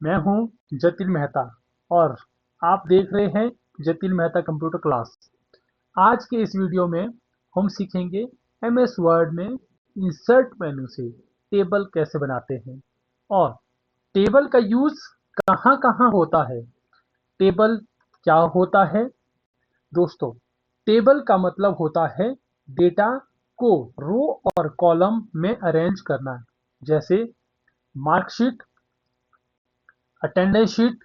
मैं हूं जतिन मेहता और आप देख रहे हैं जतिन मेहता कंप्यूटर क्लास। आज के इस वीडियो में हम सीखेंगे एमएस वर्ड में इंसर्ट मेनू से टेबल कैसे बनाते हैं और टेबल का यूज कहाँ कहाँ होता है। टेबल क्या होता है दोस्तों? टेबल का मतलब होता है डेटा को रो और कॉलम में अरेंज करना, जैसे marksheet, attendance sheet,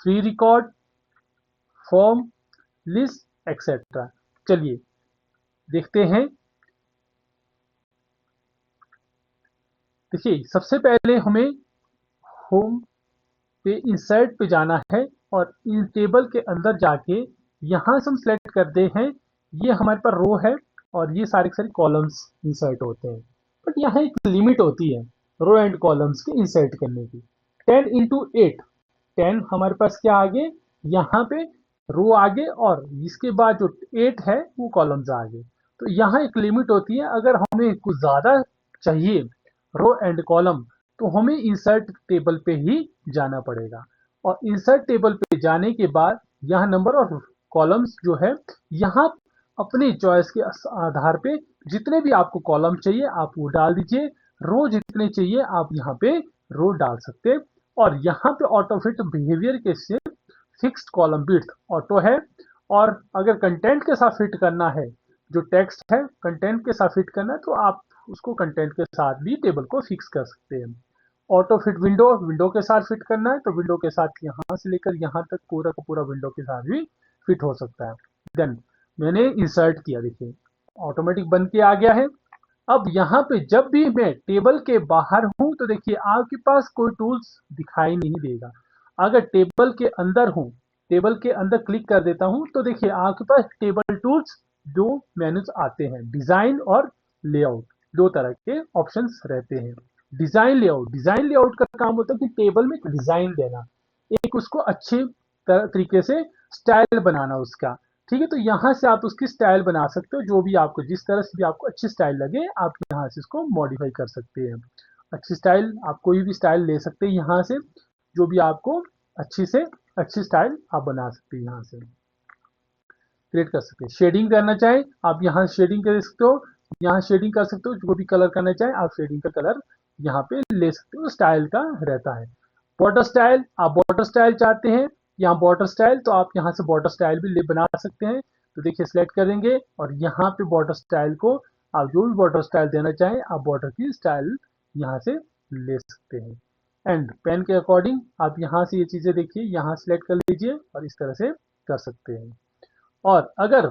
free record, form, list etcetera. चलिए देखते हैं। देखिए, सबसे पहले हमें होम पे इंसर्ट पे जाना है और इन टेबल के अंदर जाके यहाँ से हम सेलेक्ट करते हैं। ये हमारे पास रो है और ये सारे के सारे कॉलम्स इंसर्ट होते हैं, बट यहाँ एक लिमिट होती है रो एंड कॉलम्स के इंसर्ट करने की। 10 into 8, 10 हमारे पास क्या आगे, यहाँ पे रो आगे और इसके बाद जो 8 है वो कॉलम्स आगे। तो यहाँ एक लिमिट होती है, अगर हमें कुछ ज्यादा चाहिए रो एंड कॉलम तो हमें इंसर्ट टेबल पे ही जाना पड़ेगा। और इंसर्ट टेबल पे जाने के बाद यहाँ नंबर ऑफ कॉलम्स जो है, यहाँ अपनी चॉइस के आधार पे जितने भी आपको कॉलम चाहिए आप वो डाल दीजिए। रो जितने चाहिए आप यहाँ पे रो डाल सकते हैं। और यहाँ पे ऑटो फिट बिहेवियर के से फिक्स्ड कॉलम विड्थ ऑटो है। और अगर कंटेंट के साथ फिट करना है, जो टेक्स्ट है कंटेंट के साथ फिट करना है, तो आप उसको कंटेंट के साथ भी टेबल को फिक्स कर सकते हैं। ऑटो फिट विंडो, विंडो के साथ फिट करना है तो विंडो के साथ यहाँ से लेकर यहाँ तक पूरा का पूरा विंडो के साथ भी फिट हो सकता है। देन मैंने इंसर्ट किया, देखिए ऑटोमेटिक बन के आ गया है। अब यहाँ पे जब भी मैं टेबल के बाहर हूं तो देखिए आपके पास कोई टूल्स दिखाई नहीं देगा। अगर टेबल के अंदर हूं, टेबल के अंदर क्लिक कर देता हूं तो देखिए आपके पास टेबल टूल्स दो मेन्यूज आते हैं, डिजाइन और लेआउट। दो तरह के ऑप्शंस रहते हैं। डिजाइन लेआउट, डिजाइन लेआउट का काम होता है कि टेबल में एक डिजाइन देना, एक उसको अच्छे तरीके से स्टाइल बनाना उसका। ठीक है, तो यहाँ से आप उसकी स्टाइल बना सकते हो, जो भी आपको जिस तरह से भी आपको अच्छी स्टाइल लगे आप यहाँ से इसको मॉडिफाई कर सकते हैं। अच्छी स्टाइल आप कोई भी स्टाइल ले सकते हैं यहाँ से, जो भी आपको अच्छी से अच्छी स्टाइल आप बना सकते हैं, यहाँ से क्रिएट कर सकते हैं। शेडिंग करना चाहे आप यहाँ शेडिंग कर सकते हो, यहाँ शेडिंग कर सकते हो, जो भी कलर करना चाहे आप शेडिंग का कलर यहाँ पे ले सकते हो, स्टाइल का रहता है। बॉर्डर स्टाइल, आप बॉर्डर स्टाइल चाहते हैं यहाँ बॉर्डर स्टाइल, तो आप यहाँ से बॉर्डर स्टाइल भी बना सकते हैं। तो देखिए सिलेक्ट करेंगे और यहाँ पे बॉर्डर स्टाइल को आप जो भी बॉर्डर स्टाइल देना चाहें आप बॉर्डर की स्टाइल यहाँ से ले सकते हैं। एंड पेन के अकॉर्डिंग आप यहाँ से ये चीजें देखिए यहाँ सिलेक्ट कर लीजिए और इस तरह से कर सकते हैं। और अगर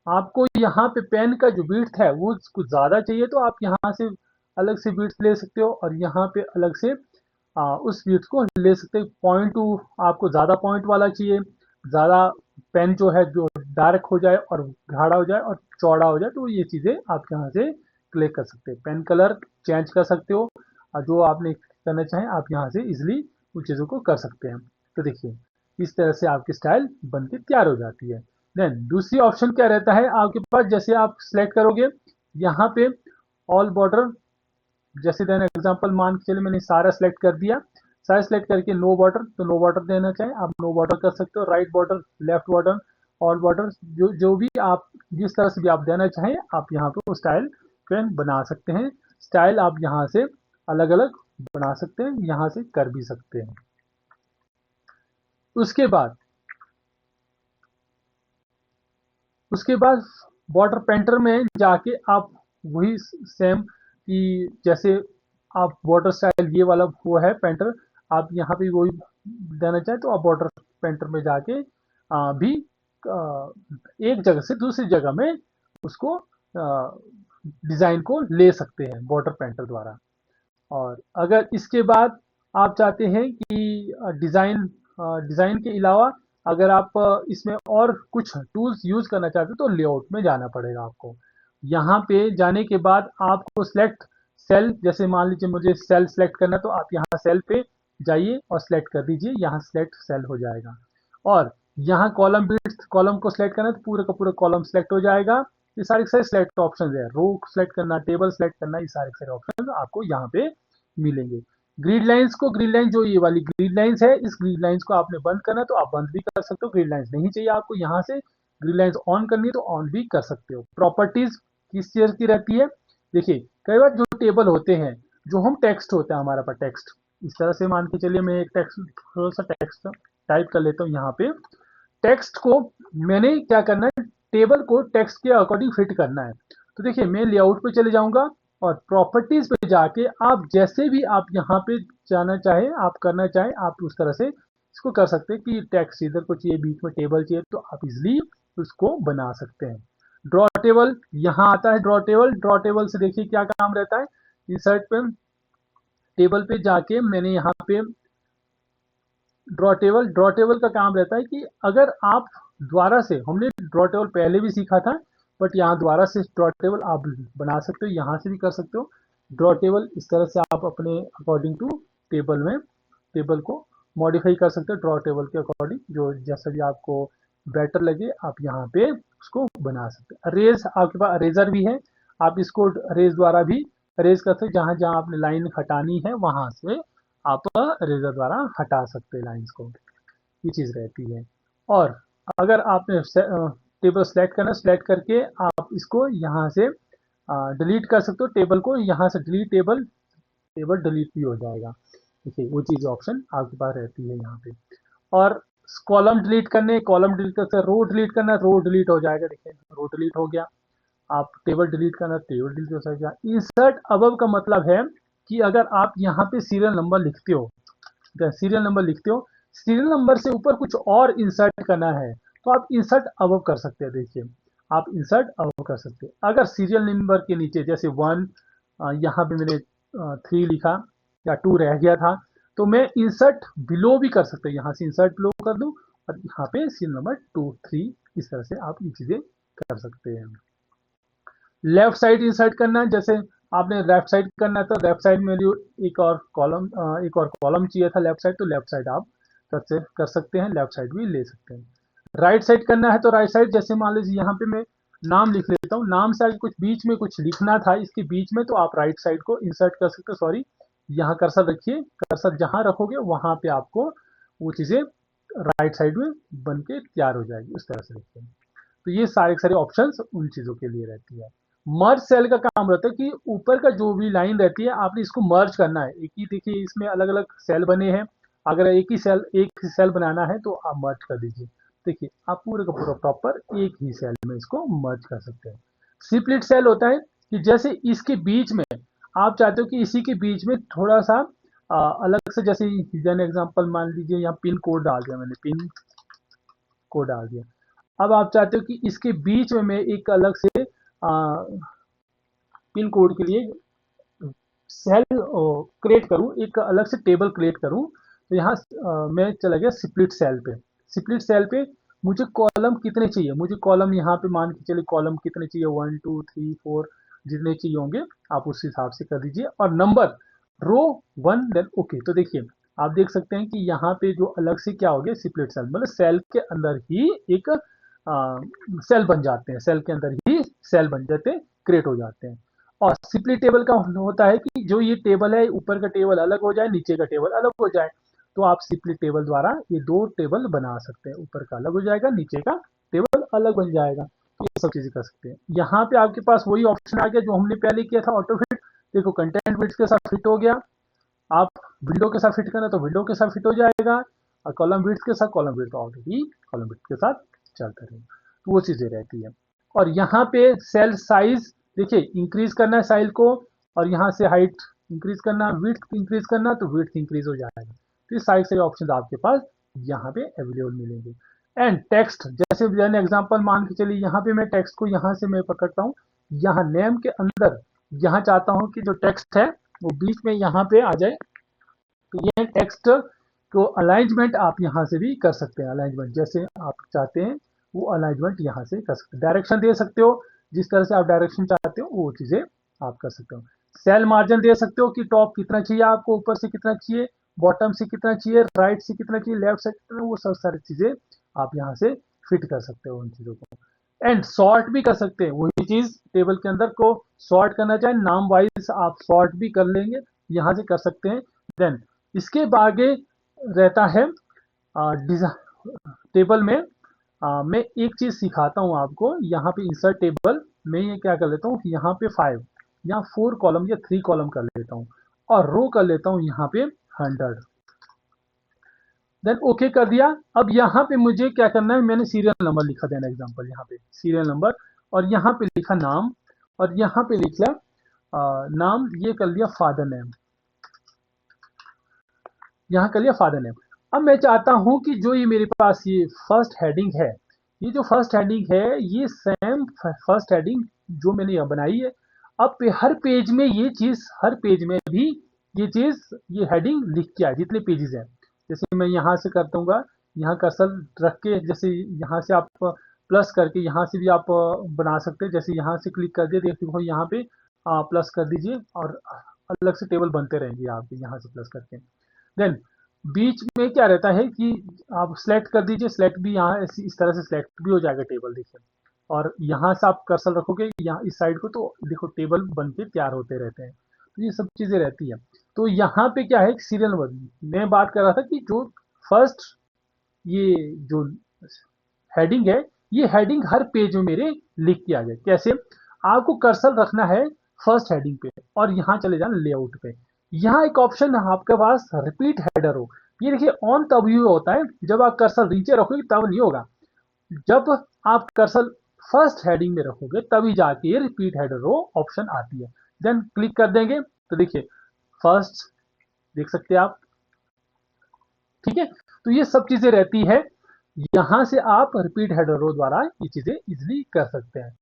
आपको यहाँ पे पेन का जो विड्थ है वो कुछ ज़्यादा चाहिए तो आप यहाँ से अलग से विड्थ ले सकते हो और यहाँ पे अलग से उस विड्थ को ले सकते हो। पॉइंट टू आपको ज़्यादा पॉइंट वाला चाहिए, ज़्यादा पेन जो है जो डार्क हो जाए और गाढ़ा हो जाए और चौड़ा हो जाए, तो ये चीज़ें आप यहाँ से क्लिक कर सकते हैं। पेन कलर चेंज कर सकते हो और जो आपने करना चाहें आप यहाँ से इजिली उन चीज़ों को कर सकते हैं। तो देखिए इस तरह से आपकी स्टाइल बन के तैयार हो जाती है। देन दूसरी ऑप्शन क्या रहता है आपके पास, जैसे आप सिलेक्ट करोगे यहाँ पे ऑल बॉर्डर, जैसे देन एग्जांपल मान के चलिए मैंने सारा सिलेक्ट कर दिया, सारा सिलेक्ट करके नो बॉर्डर, तो नो बॉर्डर देना चाहें आप नो बॉर्डर कर सकते हो। Right border, left border, all border, जो जो भी आप जिस तरह से भी आप देना चाहें आप यहाँ पे स्टाइल पेन बना सकते हैं। स्टाइल आप यहाँ से अलग अलग बना सकते हैं, यहाँ से कर भी सकते हैं। उसके बाद उसके बाद वाटर पेंटर में जाके आप वही सेम कि जैसे आप वाटर स्टाइल ये वाला वो है पेंटर, आप यहाँ पे वही देना चाहें तो आप वाटर पेंटर में जाके भी एक जगह से दूसरी जगह में उसको डिजाइन को ले सकते हैं वाटर पेंटर द्वारा। और अगर इसके बाद आप चाहते हैं कि डिज़ाइन डिज़ाइन के अलावा अगर आप इसमें और कुछ टूल्स यूज़ करना चाहते हो तो लेआउट में जाना पड़ेगा आपको। यहाँ पे जाने के बाद आपको सिलेक्ट सेल, जैसे मान लीजिए मुझे सेल सेलेक्ट करना है तो आप यहाँ सेल पे जाइए और सिलेक्ट कर दीजिए, यहाँ सिलेक्ट सेल हो जाएगा। और यहाँ कॉलम विड्थ, कॉलम को सिलेक्ट करना है तो पूरा का पूरा कॉलम सिलेक्ट हो जाएगा। ये सारे के सारे सिलेक्ट ऑप्शन है, रो सेलेक्ट करना, टेबल सेलेक्ट करना, ये सारे के सारे ऑप्शन आपको यहाँ पे मिलेंगे। ग्रिड लाइंस को, ग्रिड लाइन जो ये वाली ग्रिड लाइंस है, इस ग्रिड लाइंस को आपने बंद करना तो आप बंद भी कर सकते हो। ग्रिड लाइंस नहीं चाहिए आपको, यहाँ से ग्रिड लाइंस ऑन करनी है तो ऑन भी कर सकते हो। प्रॉपर्टीज किस चीज की रहती है? देखिए कई बार जो टेबल होते हैं, जो हम टेक्स्ट होता है हमारा पास टेक्स्ट, इस तरह से मान के चलिए, मैं एक टेक्स्ट, थोड़ा सा टेक्स्ट टाइप कर लेता हूँ यहाँ पे। टेक्स्ट को मैंने क्या करना है, टेबल को टेक्स्ट के अकॉर्डिंग फिट करना है। तो देखिए मैं लेआउट पे चले जाऊंगा और प्रॉपर्टीज पे जाके आप जैसे भी आप यहाँ पे जाना चाहे, आप करना चाहे, आप उस तरह से इसको कर सकते हैं कि टेक्स्ट इधर को चाहिए, बीच में टेबल चाहिए, तो आप इजिली उसको बना सकते हैं। ड्रॉ टेबल यहाँ आता है। ड्रॉ टेबल, ड्रॉ टेबल से देखिए क्या काम रहता है। इंसर्ट पे टेबल पे जाके मैंने यहाँ पे ड्रॉ टेबल, ड्रॉ टेबल का काम रहता है कि अगर आप द्वारा से, हमने ड्रॉ टेबल पहले भी सीखा था, बट यहाँ द्वारा से ड्रॉ टेबल आप बना सकते हो, यहाँ से भी कर सकते हो। ड्रॉ टेबल इस तरह से आप अपने अकॉर्डिंग टू टेबल में टेबल को मॉडिफाई कर सकते हो, ड्रॉ टेबल के अकॉर्डिंग, जो जैसा भी आपको बेटर लगे आप यहाँ पे उसको बना सकते हो। अरेज, आपके पास अरेजर भी है, आप इसको अरेज द्वारा भी अरेज कर सकते हो, जहाँ जहाँ आपने लाइन हटानी है वहां से आप रेजर द्वारा हटा सकते हैं लाइंस को, ये चीज रहती है। और अगर आपने टेबल सेलेक्ट करना, सेलेक्ट करके आप इसको यहाँ से डिलीट कर सकते हो, टेबल को यहाँ से डिलीट टेबल, टेबल डिलीट भी हो जाएगा। देखिए वो चीज ऑप्शन आपके पास रहती है यहाँ पे। और कॉलम डिलीट करने, कॉलम डिलीट कर सकते, रो डिलीट करना, रो डिलीट हो जाएगा। देखिए रो डिलीट हो गया। आप टेबल डिलीट करना, टेबल डिलीट हो जाएगा। इंसर्ट अबव का मतलब है कि अगर आप यहाँ पे सीरियल नंबर लिखते हो, सीरियल नंबर लिखते हो, सीरियल नंबर से ऊपर कुछ और इंसर्ट करना है तो आप इंसर्ट अबव कर सकते हैं। देखिए आप इंसर्ट अबव कर सकते हैं। अगर सीरियल नंबर के नीचे जैसे 1, यहाँ पे मैंने 3 लिखा या 2 रह गया था, तो मैं इंसर्ट बिलो भी कर सकता हूँ, यहाँ से इंसर्ट बिलो कर दूं और यहाँ पे सीरियल नंबर 2, 3, इस तरह से आप ये चीजें कर सकते हैं। लेफ्ट साइड इंसर्ट करना, जैसे आपने लेफ्ट साइड करना है तो लेफ्ट साइड में जो एक और कॉलम चाहिए था लेफ्ट साइड, तो लेफ्ट साइड आप कर सकते हैं, लेफ्ट साइड भी ले सकते हैं। राइट साइड करना है तो राइट साइड, जैसे मान लीजिए यहाँ पे मैं नाम लिख लेता हूँ, नाम से आगे कुछ बीच में कुछ लिखना था इसके बीच में, तो आप राइट साइड को इंसर्ट कर सकते हो। सॉरी, यहाँ कर्सर रखिए, कर्सर जहां रखोगे वहां पे आपको वो चीजें राइट साइड में बन के तैयार हो जाएगी, उस तरह से रखिए। तो ये सारे सारे ऑप्शंस उन चीजों के लिए रहती है। मर्ज सेल का काम रहता है कि ऊपर का जो भी लाइन रहती है आपने इसको मर्ज करना है। एक ही, देखिए इसमें अलग अलग सेल बने हैं, अगर एक ही सेल बनाना है तो आप मर्ज कर दीजिए। देखिए आप पूरे का पूरा प्रॉपर एक ही सेल में इसको मर्ज कर सकते हैं। स्प्लिट सेल होता है कि जैसे इसके बीच में आप चाहते हो कि इसी के बीच में थोड़ा सा अलग से, जैसे एग्जांपल मान लीजिए यहाँ पिन कोड डाल दिया मैंने, पिन कोड डाल दिया। अब आप चाहते हो कि इसके बीच में मैं एक अलग से पिन कोड के लिए सेल क्रिएट करूं, एक अलग से टेबल क्रिएट करूं, तो यहाँ मैं चला गया स्प्लिट सेल पे। स्प्लिट सेल पे मुझे कॉलम कितने चाहिए, मुझे कॉलम यहाँ पे मान के चलिए कॉलम कितने चाहिए, 1 2 3 4 जितने चाहिए होंगे आप उस हिसाब से कर दीजिए, और नंबर रो 1, देन ओके। तो देखिए आप देख सकते हैं कि यहाँ पे जो अलग से क्या हो गया, स्प्लिट सेल, मतलब सेल के अंदर ही एक सेल बन जाते हैं, सेल के अंदर ही सेल बन जाते हैं, क्रिएट हो जाते हैं। और स्प्लिट टेबल का होता है कि जो ये टेबल है, ऊपर का टेबल अलग हो जाए, नीचे का टेबल अलग हो जाए, तो आप स्प्लिट टेबल द्वारा ये 2 टेबल बना सकते हैं, ऊपर का अलग हो जाएगा, नीचे का टेबल अलग बन जाएगा। तो ये सब चीजें कर सकते हैं। यहाँ पे आपके पास वही ऑप्शन आ गया जो हमने पहले किया था, ऑटो फिट। देखो कंटेंट विड्थ के साथ फिट हो गया, आप विंडो के साथ फिट करना तो विंडो के साथ फिट हो जाएगा, और कॉलम विड्थ के साथ column width already column width के साथ चलता रहेगा, तो वो चीजें रहती है। और यहाँ पे सेल साइज, देखिए इंक्रीज करना है साइज को, और यहाँ से हाइट इंक्रीज करना, विड्थ इंक्रीज करना, तो विड्थ इंक्रीज हो जाएगा। तो ये सारे सारे ऑप्शन आपके पास यहाँ पे अवेलेबल मिलेंगे। एंड टेक्स्ट, जैसे मैंने एग्जांपल मान के चलिए, यहाँ पे मैं टेक्स्ट को यहाँ से मैं पकड़ता हूँ, यहाँ नेम के अंदर यहाँ चाहता हूँ कि जो टेक्स्ट है वो बीच में यहाँ पे आ जाए, तो ये टेक्स्ट को अलाइनमेंट आप यहाँ से भी कर सकते हैं। अलाइनमेंट जैसे आप चाहते हैं वो अलाइनमेंट यहाँ से कर सकते हैं, डायरेक्शन दे सकते हो, जिस तरह से आप डायरेक्शन चाहते हो वो चीजें आप कर सकते हो। सेल मार्जिन दे सकते हो कि टॉप कितना चाहिए आपको, ऊपर से कितना चाहिए, बॉटम से कितना चाहिए, राइट से कितना चाहिए, लेफ्ट से कितना, वो सब सारी चीजें आप यहाँ से फिट कर सकते हो उन चीजों को। एंड सॉर्ट भी कर सकते हैं, वही चीज टेबल के अंदर को सॉर्ट करना चाहे नाम वाइज आप सॉर्ट भी कर लेंगे, यहाँ से कर सकते हैं। देन इसके आगे रहता है टेबल में मैं एक चीज सिखाता हूँ आपको। यहाँ पे इंसर्ट टेबल मैं ये क्या कर लेता हूँ, यहाँ पे 5 या 4 कॉलम या 3 कॉलम कर लेता हूँ और रो कर लेता हूँ यहाँ पे 100। देन ओके कर दिया। अब यहाँ पे मुझे क्या करना है, मैंने सीरियल नंबर लिखा देना एग्जांपल, यहाँ पे सीरियल नंबर और यहाँ पे लिखा नाम और यहाँ पे लिख लिया नाम, ये कर लिया फादर नेम, यहाँ कर लिया फादर नेम। अब मैं चाहता हूं कि जो ये मेरे पास ये फर्स्ट हेडिंग है, ये जो फर्स्ट हेडिंग है ये सेम फर्स्ट हेडिंग जो मैंने यहाँ बनाई है, अब हर पेज में ये चीज, हर पेज में भी ये चीज, ये हेडिंग लिख के आए जितने पेजेस हैं। जैसे मैं यहाँ से करता हूँ, यहाँ कर्सर रख के, जैसे यहाँ से आप प्लस करके यहाँ से भी आप बना सकते हैं। जैसे यहाँ से क्लिक कर दिया, देखो यहाँ पे प्लस कर दीजिए और अलग से टेबल बनते रहेंगे आप यहाँ से प्लस करके। देन बीच में क्या रहता है कि आप सिलेक्ट कर दीजिए, सिलेक्ट भी यहाँ इस तरह से सिलेक्ट भी हो जाएगा टेबल, देखिए। और यहाँ से आप कर्सर रखोगे यहाँ इस साइड को, तो देखो टेबल बन के तैयार होते रहते हैं। तो ये सब चीजें रहती है। तो यहाँ पे क्या है, सीरियल नंबर मैं बात कर रहा था कि जो फर्स्ट ये जो हेडिंग है, ये हेडिंग हर पेज में मेरे लिख के आ जाए। कैसे, आपको कर्सर रखना है फर्स्ट हेडिंग पे और यहाँ चले जाना लेआउट पे। यहाँ एक ऑप्शन है आपके पास रिपीट हेडर हो, ये देखिए ऑन तभी होता है जब आप कर्सर नीचे रखोगे, तब नहीं होगा। जब आप कर्सर फर्स्ट हेडिंग में रखोगे तभी जाके ये रिपीट हेडर रो ऑप्शन आती है। देन क्लिक कर देंगे तो देखिए फर्स्ट देख सकते हैं आप, ठीक है। तो ये सब चीजें रहती है, यहां से आप रिपीट हेडर रो द्वारा ये चीजें इजिली कर सकते हैं।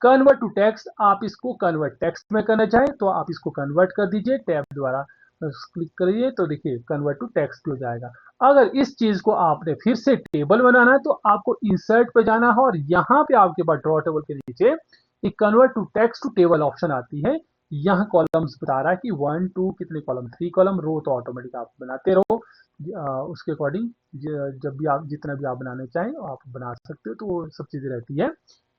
कन्वर्ट टू टेक्स्ट, आप इसको कन्वर्ट टेक्स्ट में करना चाहें तो आप इसको कन्वर्ट कर दीजिए टैब द्वारा, क्लिक करिए तो देखिए कन्वर्ट टू टेक्स्ट हो जाएगा। अगर इस चीज को आपने फिर से टेबल बनाना है तो आपको इंसर्ट पे जाना है और यहाँ पे आपके पास ड्रॉ टेबल के नीचे एक convert to text to table option आती है। यहाँ कॉलम्स बता रहा है कि 1 2 कितने कॉलम, 3 कॉलम, रो तो ऑटोमेटिक आप बनाते रहो उसके अकॉर्डिंग। जब भी आप जितना भी आप बनाने चाहें आप बना सकते हो। तो वो सब चीजें रहती है।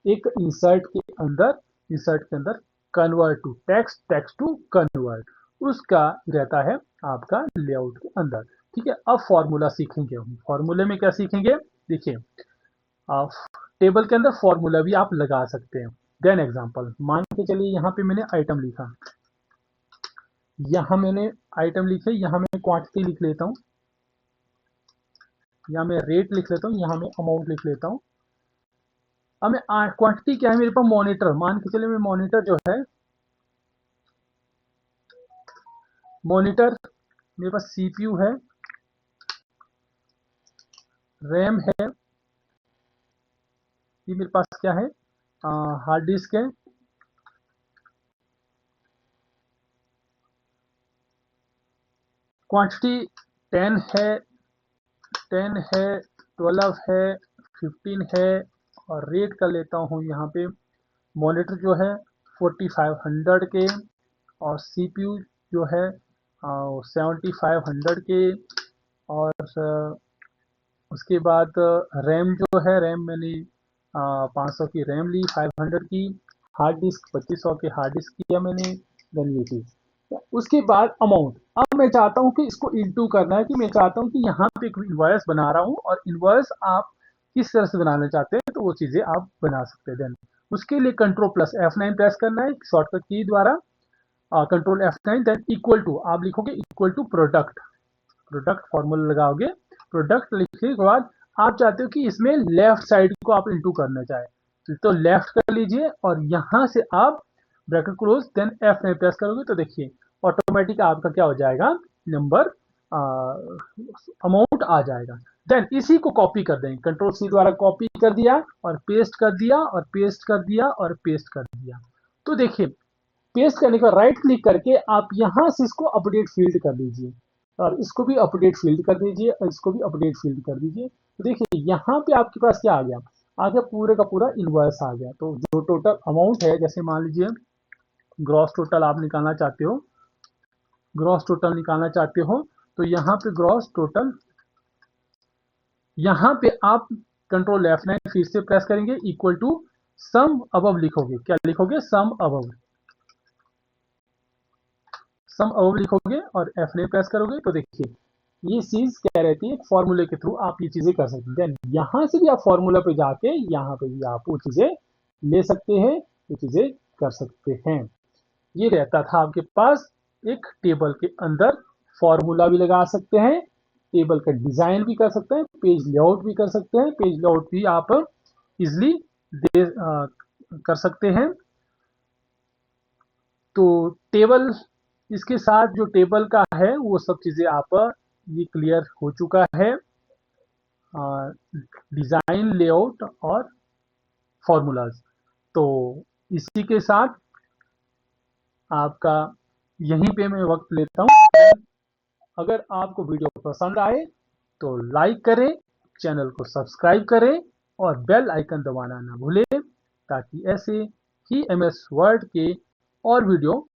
एक इंसर्ट के अंदर convert to text, text to convert, उसका रहता है आपका लेआउट के अंदर। ठीक है, अब फॉर्मूला सीखेंगे हम। फॉर्मूले में क्या सीखेंगे, देखिए टेबल के अंदर फॉर्मूला भी आप लगा सकते हैं। देन एग्जांपल मान के चलिए यहाँ पे मैंने आइटम लिखा, यहाँ मैंने आइटम लिखे, यहाँ मैं क्वांटिटी लिख लेता हूँ, यहाँ मैं रेट लिख लेता हूँ, यहाँ मैं अमाउंट लिख लेता हूँ। अब मैं क्वांटिटी क्या है मेरे पास, मॉनिटर, मान के चलिए मैं मॉनिटर जो है, मॉनिटर मेरे पास सीपीयू है, रैम है, ये मेरे पास क्या है हार्ड डिस्क है, क्वांटिटी 10 है, 10 है, 12 है, 15 है और रेट कर लेता हूँ यहाँ पे। मॉनिटर जो है 4500 के और सीपीयू जो है 7500 के और उसके बाद रैम जो है, रैम मैंने 500 की रैम ली, 500 की हार्ड डिस्क, 2500 के हार्ड डिस्क किया मैंने, देन ये चीज। उसके बाद अमाउंट, अब मैं चाहता हूं कि इसको इनटू करना है, कि मैं चाहता हूं कि यहाँ पे एक इनवॉइस बना रहा हूं और इनवॉइस आप किस तरह से बनाना चाहते हैं तो वो चीजें आप बना सकते हैं। देन उसके लिए कंट्रोल प्लस F9 प्रेस करना है शॉर्टकट की द्वारा, control F9, than equal to आप लिखोगे, equal to product, product formula लगाओगे, प्रोडक्ट लिखने के बाद आप चाहते हो कि इसमें लेफ्ट साइड को आप इनटू करना चाहे तो लेफ्ट कर लीजिए और यहां से आप bracket close, then F9 press करोगे तो देखिए ऑटोमेटिक आपका क्या हो जाएगा, नंबर अमाउंट आ जाएगा। देन इसी को कॉपी कर देंगे, कंट्रोल C द्वारा कॉपी कर दिया और पेस्ट कर दिया और पेस्ट कर दिया और पेस्ट कर दिया। तो देखिए पेस्ट करने के बाद राइट क्लिक करके आप यहां से इसको अपडेट फील्ड कर दीजिए और इसको भी अपडेट फील्ड कर दीजिए और इसको भी अपडेट फील्ड कर दीजिए। तो देखिए यहाँ पे आपके पास क्या आ गया, पूरे का पूरा इनवॉइस आ गया। तो जो टोटल अमाउंट है, जैसे मान लीजिए ग्रॉस टोटल आप निकालना चाहते हो, ग्रॉस टोटल निकालना चाहते हो तो यहाँ पे ग्रॉस टोटल, यहाँ पे आप कंट्रोल F9 फिर से प्रेस करेंगे, इक्वल टू सम अबव लिखोगे, क्या लिखोगे, सम अबव, सम अब लिखोगे और F9 प्रेस करोगे तो देखिए ये चीज क्या रहती है, फॉर्मूले के थ्रू आप ये चीजें कर सकते हैं। देन यहाँ से भी आप फॉर्मूला पे जाके यहाँ पे भी आप वो चीजें ले सकते हैं, ये चीजें कर सकते हैं। ये रहता था आपके पास एक टेबल के अंदर, फॉर्मूला भी लगा सकते हैं, टेबल का डिजाइन भी कर सकते हैं, पेज लेआउट भी कर सकते हैं। पेज लेआउट भी आप इजिली कर सकते हैं। तो टेबल, इसके साथ जो टेबल का है वो सब चीजें आप ये क्लियर हो चुका है, डिजाइन, लेआउट और फॉर्मूलाज। तो इसी के साथ आपका यहीं पे मैं वक्त लेता हूँ। अगर आपको वीडियो पसंद आए तो लाइक करें, चैनल को सब्सक्राइब करें और बेल आइकन दबाना ना भूलें, ताकि ऐसे ही MS वर्ड के और वीडियो